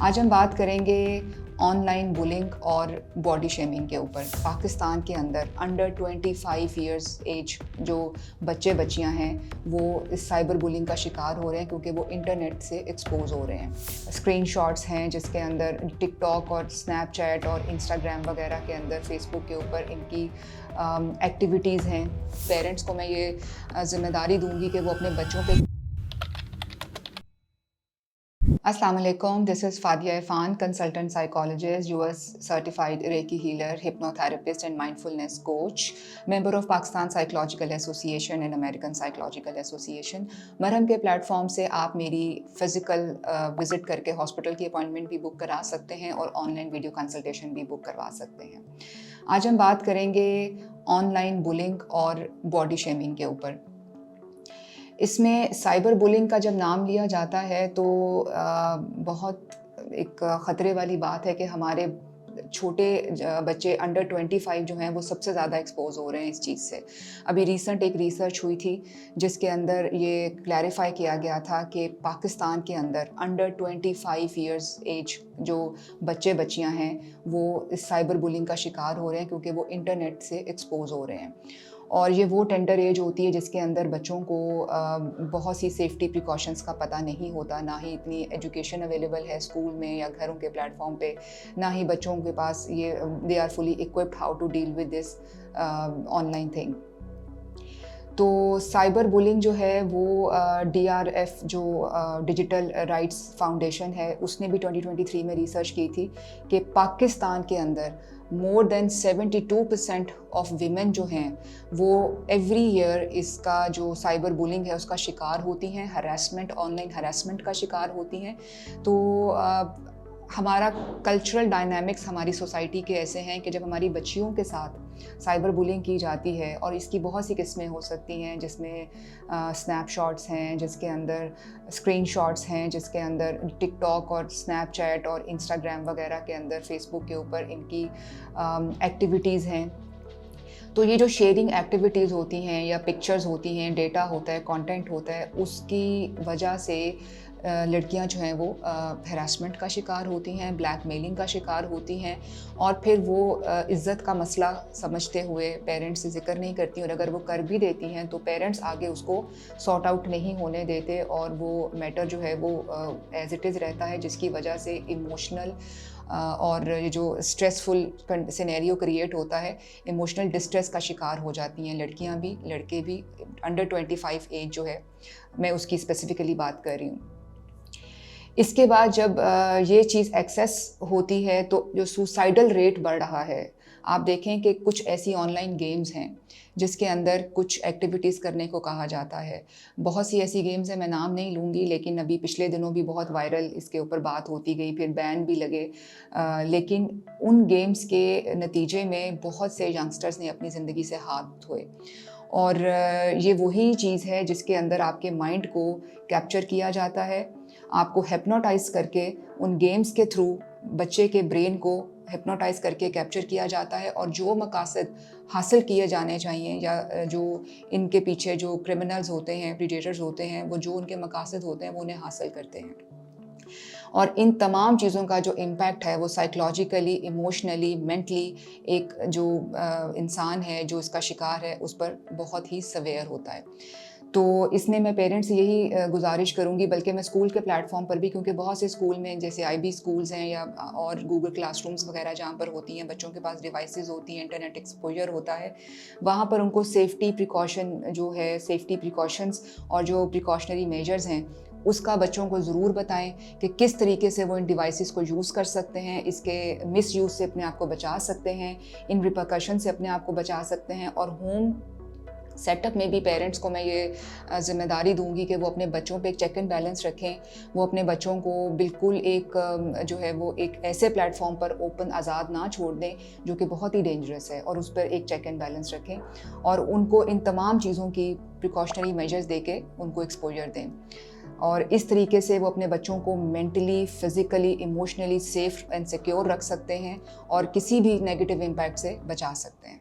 आज हम बात करेंगे ऑनलाइन बुलिंग और बॉडी शेमिंग के ऊपर। पाकिस्तान के अंदर अंडर 25 इयर्स एज जो बच्चे बच्चियां हैं वो इस साइबर बुलिंग का शिकार हो रहे हैं क्योंकि वो इंटरनेट से एक्सपोज हो रहे हैं। स्क्रीनशॉट्स हैं जिसके अंदर टिकटॉक और स्नैपचैट और इंस्टाग्राम वगैरह के अंदर, फेसबुक के ऊपर इनकी एक्टिविटीज़ हैं। पेरेंट्स को मैं ये ज़िम्मेदारी दूंगी कि वो अपने बच्चों पे Assalamu alaikum. This is Fadia Irfan, consultant psychologist, US certified Reiki healer, hypnotherapist and mindfulness coach, member of Pakistan Psychological Association and American Psychological Association. मरहम के प्लेटफॉर्म से आप मेरी फिजिकल विजिट करके हॉस्पिटल की अपॉइंटमेंट भी बुक करा सकते हैं और ऑनलाइन वीडियो कंसल्टेशन भी बुक करवा सकते हैं। आज हम बात करेंगे ऑनलाइन बुलिंग और बॉडी शेमिंग के ऊपर। इसमें साइबर बुलिंग का जब नाम लिया जाता है तो बहुत एक ख़तरे वाली बात है कि हमारे छोटे बच्चे अंडर 25 जो हैं वो सबसे ज़्यादा एक्सपोज हो रहे हैं इस चीज़ से। अभी रिसेंट एक रिसर्च हुई थी जिसके अंदर ये क्लैरिफाई किया गया था कि पाकिस्तान के अंदर अंडर 25 इयर्स एज जो बच्चे बच्चियां हैं वो इस साइबर बुलिंग का शिकार हो रहे हैं क्योंकि वो इंटरनेट से एक्सपोज हो रहे हैं। और ये वो टेंडर एज होती है जिसके अंदर बच्चों को बहुत सी सेफ्टी प्रिकॉशंस का पता नहीं होता, ना ही इतनी एजुकेशन अवेलेबल है स्कूल में या घरों के प्लेटफॉर्म पे, ना ही बच्चों के पास ये they are fully equipped how to deal with this online thing. तो साइबर बुलिंग जो है वो DRF जो डिजिटल राइट्स फाउंडेशन है उसने भी 2023 में रिसर्च की थी कि पाकिस्तान के अंदर मोर देन 72% ऑफ वीमेन जो हैं वो एवरी ईयर इसका जो साइबर बुलिंग है उसका शिकार होती हैं, हरासमेंट, ऑनलाइन हरासमेंट का शिकार होती हैं। तो हमारा कल्चरल डायनामिक्स हमारी सोसाइटी के ऐसे हैं कि जब हमारी बच्चियों के साथ साइबर बुलिंग की जाती है, और इसकी बहुत सी किस्में हो सकती हैं जिसमें स्नैपशॉट्स हैं, जिसके अंदर स्क्रीनशॉट्स हैं, जिसके अंदर टिकटॉक और स्नैपचैट और इंस्टाग्राम वगैरह के अंदर, फेसबुक के ऊपर इनकी एक्टिविटीज़ हैं। तो ये जो शेयरिंग एक्टिविटीज़ होती हैं या पिक्चर्स होती हैं, डेटा होता है, कंटेंट होता है, उसकी वजह से लड़कियां जो हैं वो हरासमेंट का शिकार होती हैं, ब्लैकमेलिंग का शिकार होती हैं, और फिर वो इज़्ज़त का मसला समझते हुए पेरेंट्स से ज़िक्र नहीं करती, और अगर वो कर भी देती हैं तो पेरेंट्स आगे उसको सॉर्ट आउट नहीं होने देते और वो मैटर जो है वो एज इट इज़ रहता है, जिसकी वजह से इमोशनल और ये जो स्ट्रेसफुल सिनेरियो क्रिएट होता है, इमोशनल डिस्ट्रेस का शिकार हो जाती हैं लड़कियां भी, लड़के भी। अंडर 25 एज जो है मैं उसकी स्पेसिफिकली बात कर रही हूँ। इसके बाद जब ये चीज़ एक्सेस होती है तो जो सुसाइडल रेट बढ़ रहा है, आप देखें कि कुछ ऐसी ऑनलाइन गेम्स हैं जिसके अंदर कुछ एक्टिविटीज़ करने को कहा जाता है। बहुत सी ऐसी गेम्स हैं, मैं नाम नहीं लूँगी, लेकिन अभी पिछले दिनों भी बहुत वायरल इसके ऊपर बात होती गई, फिर बैन भी लगे। लेकिन उन गेम्स के नतीजे में बहुत से यंगस्टर्स ने अपनी ज़िंदगी से हाथ धोए, और ये वही चीज़ है जिसके अंदर आपके माइंड को कैप्चर किया जाता है, आपको हिप्नोटाइज करके उन गेम्स के थ्रू बच्चे के ब्रेन को हिप्नोटाइज करके कैप्चर किया जाता है, और जो मकासद हासिल किए जाने चाहिए या जो इनके पीछे जो क्रिमिनल्स होते हैं, प्रीडेटर्स होते हैं, वो जो उनके मकासद होते हैं वो उन्हें हासिल करते हैं। और इन तमाम चीज़ों का जो इम्पैक्ट है वो साइकोलॉजिकली, इमोशनली, मेंटली एक जो इंसान है जो इसका शिकार है उस पर बहुत ही सवेयर होता है। तो इसमें मैं पेरेंट्स से यही गुजारिश करूँगी, बल्कि मैं स्कूल के प्लेटफॉर्म पर भी, क्योंकि बहुत से स्कूल में जैसे IB स्कूल्स हैं या और गूगल क्लासरूम्स वगैरह जहाँ पर होती हैं, बच्चों के पास डिवाइसेस होती हैं, इंटरनेट एक्सपोजर होता है, वहाँ पर उनको सेफ्टी प्रिकॉशन जो है, सेफ्टी प्रिकॉशंस और जो प्रिकॉशनरी मेजर्स हैं उसका बच्चों को ज़रूर बताएं कि किस तरीके से वो इन डिवाइसेस को यूज़ कर सकते हैं, इसके मिस यूज़ से अपने आप को बचा सकते हैं, इन रिपरकशन से अपने आप को बचा सकते हैं। और होम सेटअप में भी पेरेंट्स को मैं ये ज़िम्मेदारी दूंगी कि वो अपने बच्चों पे एक चेक एंड बैलेंस रखें। वो अपने बच्चों को बिल्कुल एक जो है वो एक ऐसे प्लेटफॉर्म पर ओपन आज़ाद ना छोड़ दें जो कि बहुत ही डेंजरस है, और उस पर एक चेक एंड बैलेंस रखें और उनको इन तमाम चीज़ों की प्रिकॉशनरी मेजर्स दे के उनको एक्सपोजर दें, और इस तरीके से वो अपने बच्चों को mentally, physically, emotionally safe and secure रख सकते हैं और किसी भी नेगेटिव इम्पैक्ट से बचा सकते हैं।